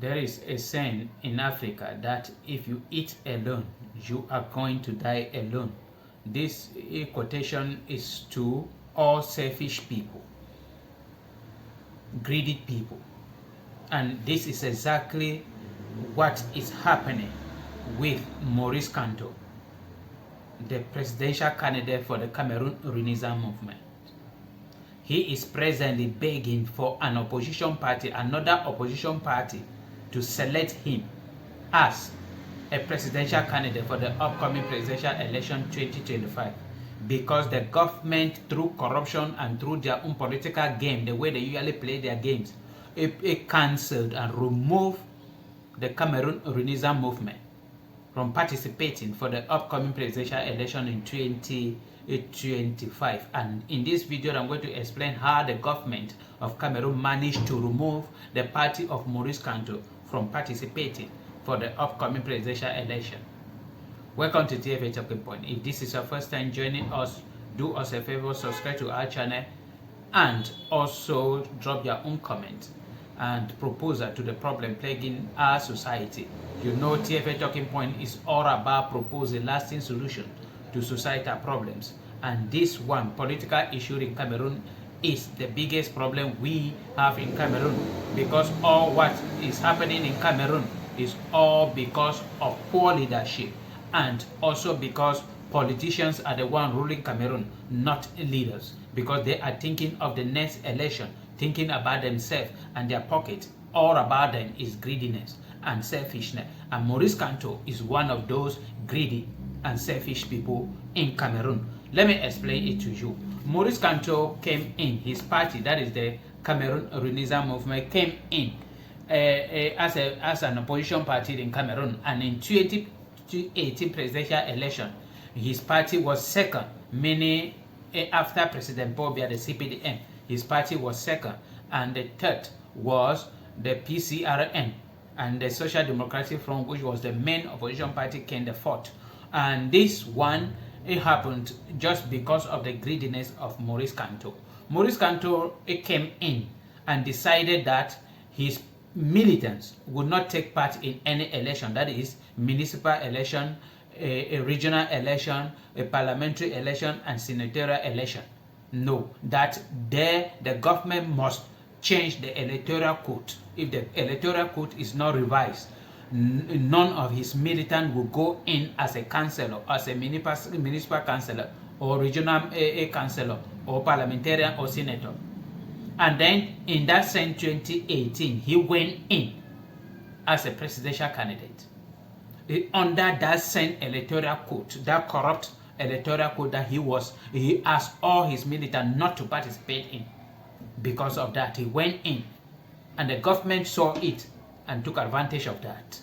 There is a saying in Africa that if you eat alone, you are going to die alone. This quotation is to all selfish people, greedy people. And this is exactly what is happening with Maurice Kamto, the presidential candidate for the Cameroon Renaissance movement. He is presently begging for an opposition party, another opposition party, to select him as a presidential candidate for the upcoming presidential election 2025, because the government, through corruption and through their own political game, the way they usually play their games, it cancelled and removed the Cameroon Renaissance movement from participating for the upcoming presidential election in 2025. And in this video, I'm going to explain how the government of Cameroon managed to remove the party of Maurice Kamto from participating for the upcoming presidential election. Welcome to TFA Talking Point. If this is your first time joining us, do us a favor, subscribe to our channel, and also drop your own comment and proposal to the problem plaguing our society. You know, TFA Talking Point is all about proposing lasting solution to societal problems, and this one political issue in Cameroon is the biggest problem we have in Cameroon, because all what is happening in Cameroon is all because of poor leadership, and also because politicians are the one ruling Cameroon, not leaders, because they are thinking of the next election, thinking about themselves and their pocket. All about them is greediness and selfishness, and Maurice Kamto is one of those greedy and selfish people in Cameroon. Let me explain it to you. Maurice Kamto came in, his party, that is the Cameroon Renaissance movement, came in as an opposition party in Cameroon, and in 2018 presidential election, his party was second, meaning after President Paul Biya, the CPDM, his party was second, and the third was the PCRN, and the Social Democratic Front, which was the main opposition party, came the fourth. And this one, it happened just because of the greediness of Maurice Kamto. Maurice Kamto came in and decided that his militants would not take part in any election, that is municipal election, a regional election, a parliamentary election, and senatorial election. No, that the government must change the electoral code. If the electoral code is not revised, none of his militants will go in as a councillor, as a municipal councillor, or regional councillor, or parliamentarian, or senator. And then in that same 2018, he went in as a presidential candidate under that same electoral code, that corrupt electoral code that he asked all his militants not to participate in. Because of that, he went in, and the government saw it and took advantage of that,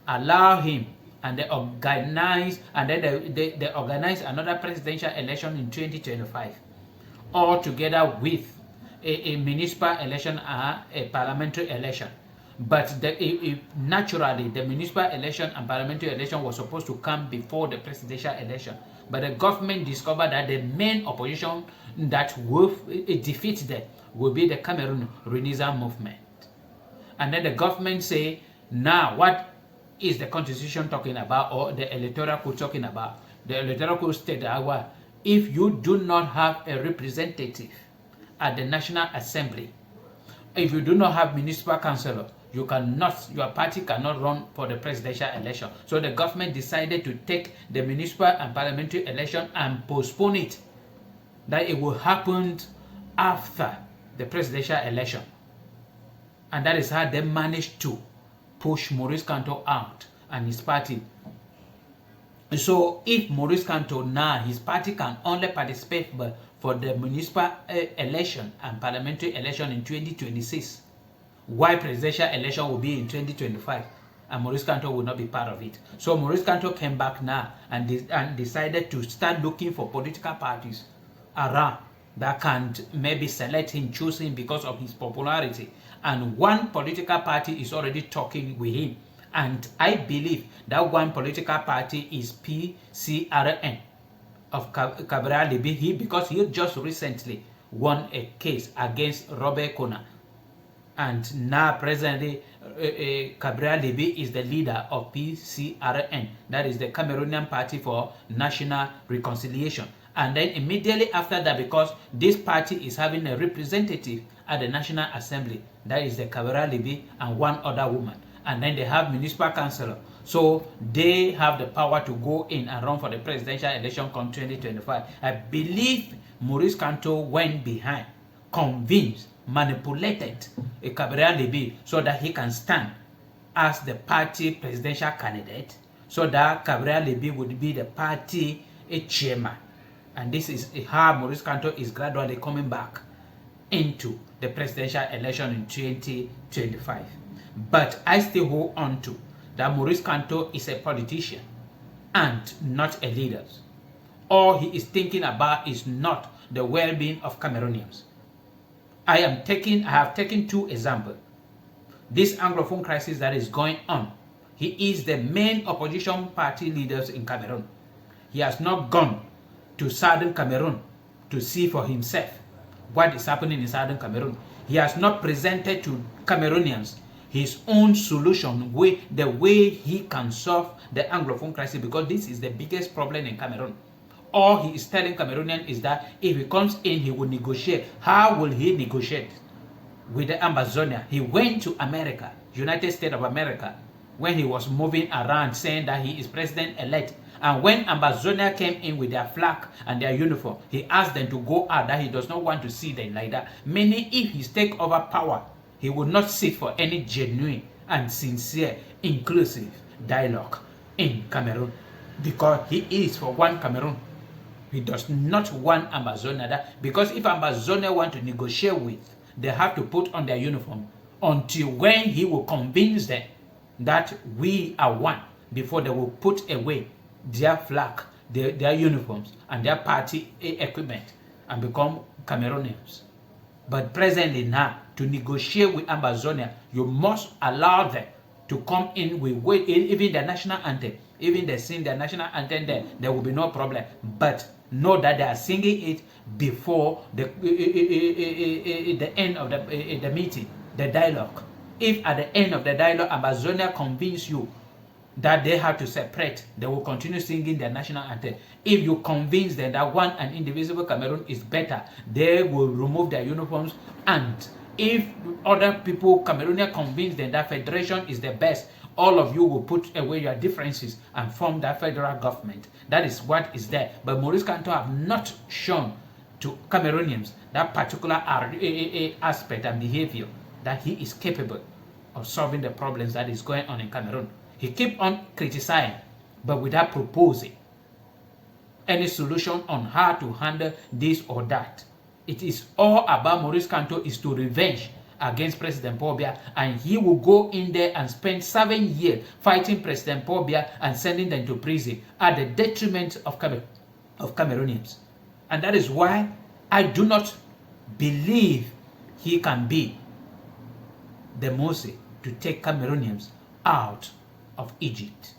allow him, and they organized, and then they organized another presidential election in 2025, all together with a municipal election and a parliamentary election. But naturally, the municipal election and parliamentary election was supposed to come before the presidential election. But the government discovered that the main opposition that will defeat them will be the Cameroon Renaissance movement. And then the government say, now what is the constitution talking about, or the electoral code talking about? The electoral code states that if you do not have a representative at the National Assembly, if you do not have municipal councillor, your party cannot run for the presidential election. So the government decided to take the municipal and parliamentary election and postpone it, that it will happen after the presidential election. And that is how they managed to push Maurice Kamto out and his party. So if Maurice Kamto now, his party can only participate for the municipal election and parliamentary election in 2026, why presidential election will be in 2025, and Maurice Kamto will not be part of it. So Maurice Kamto came back now and decided to start looking for political parties around that can maybe select him, choose him because of his popularity. And one political party is already talking with him, and I believe that one political party is PCRN of Cabral Libi, because he just recently won a case against Robert Kona. And now presently Gabriel Leby is the leader of PCRN, that is the Cameroonian Party for National Reconciliation. And then immediately after that, because this party is having a representative at the National Assembly, that is the Gabriel Leby and one other woman. And then they have municipal councillor. So they have the power to go in and run for the presidential election come 2025. I believe Maurice Kamto went behind, convinced, manipulated Gabriel Leby so that he can stand as the party presidential candidate, so that Gabriel Leby would be the party chairman. And this is how Maurice Kamto is gradually coming back into the presidential election in 2025. But I still hold on to that Maurice Kamto is a politician and not a leader. All he is thinking about is not the well-being of Cameroonians. I have taken two examples. This Anglophone crisis that is going on, he is the main opposition party leaders in Cameroon. He has not gone to southern Cameroon to see for himself what is happening in southern Cameroon. He has not presented to Cameroonians his own solution, the way he can solve the Anglophone crisis, because this is the biggest problem in Cameroon. All he is telling Cameroonians is that if he comes in, he will negotiate. How will he negotiate with the Amazonia? He went to America, United States of America, when he was moving around saying that he is president-elect. And when Amazonia came in with their flag and their uniform, he asked them to go out, that he does not want to see them like that. Meaning, if he takes over power, he will not sit for any genuine and sincere, inclusive dialogue in Cameroon, because he is for one Cameroon. He does not want Amazonia, because if Amazonia want to negotiate with, they have to put on their uniform until when he will convince them that we are one, before they will put away their flag, their uniforms, and their party equipment and become Cameroonians. But presently now, to negotiate with Amazonia, you must allow them to come in with even the national anthem. Even they sing the national anthem there will be no problem. But know that they are singing it before the end of the meeting, the dialogue. If at the end of the dialogue, Amazonia convince you that they have to separate, they will continue singing their national anthem. If you convince them that one and indivisible Cameroon is better, they will remove their uniforms. And if other people, Cameroonians, convince them that federation is the best, all of you will put away your differences and form that federal government. That is what is there. But Maurice Kamto have not shown to Cameroonians that particular aspect and behavior, that he is capable of solving the problems that is going on in Cameroon. He keep on criticizing, but without proposing any solution on how to handle this or that. It is all about Maurice Kamto is to revenge against President Paul Biya, and he will go in there and spend 7 years fighting President Paul Biya and sending them to prison at the detriment of Cameroonians. And that is why I do not believe he can be the Moses to take Cameroonians out of Egypt.